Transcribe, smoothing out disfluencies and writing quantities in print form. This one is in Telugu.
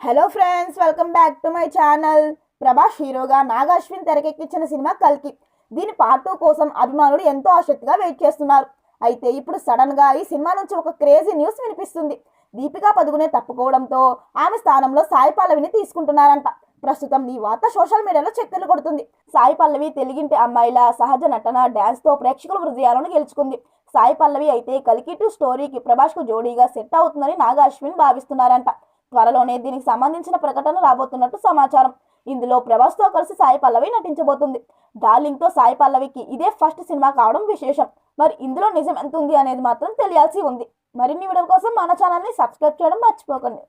Hello friends, welcome back to my channel. Prabhas హీరోగా నాగ్ అశ్విన్ తెరకెక్కించిన సినిమా కల్కి. దీని పార్ట్ 2 కోసం అభిమానులు ఎంతో ఆసక్తిగా వెయిట్ చేస్తున్నారు. అయితే ఇప్పుడు సడన్ గా ఈ సినిమా నుంచి ఒక క్రేజీ న్యూస్ వినిపిస్తుంది. దీపికా పదుకునే తప్పుకోవడంతో ఆమె స్థానంలో సాయి పల్లవిని తీసుకుంటున్నారంట. ప్రస్తుతం ఈ వార్త సోషల్ మీడియాలో చక్కర్లు కొడుతుంది. సాయి పల్లవి తెలుగింటి అమ్మాయిల సహజ నటన, డాన్స్ తో ప్రేక్షకుల హృదయాలను గెలుచుకుంది. సాయి పల్లవి అయితే కల్కి 2 స్టోరీకి ప్రభాస్ కు జోడీగా సెట్ అవుతుందని నాగ్ అశ్విన్ భావిస్తున్నారంట. త్వరలోనే దీనికి సంబంధించిన ప్రకటన రాబోతున్నట్టు సమాచారం. ఇందులో ప్రభాస్ తో కలిసి సాయి పల్లవి నటించబోతుంది. డార్లింగ్ తో సాయి పల్లవికి ఇదే ఫస్ట్ సినిమా కావడం విశేషం. మరి ఇందులో నిజం ఎంత ఉంది అనేది మాత్రం తెలియాల్సి ఉంది. మరిన్ని వీడియోల కోసం మన ఛానల్ ని సబ్స్క్రైబ్ చేయడం మర్చిపోకండి.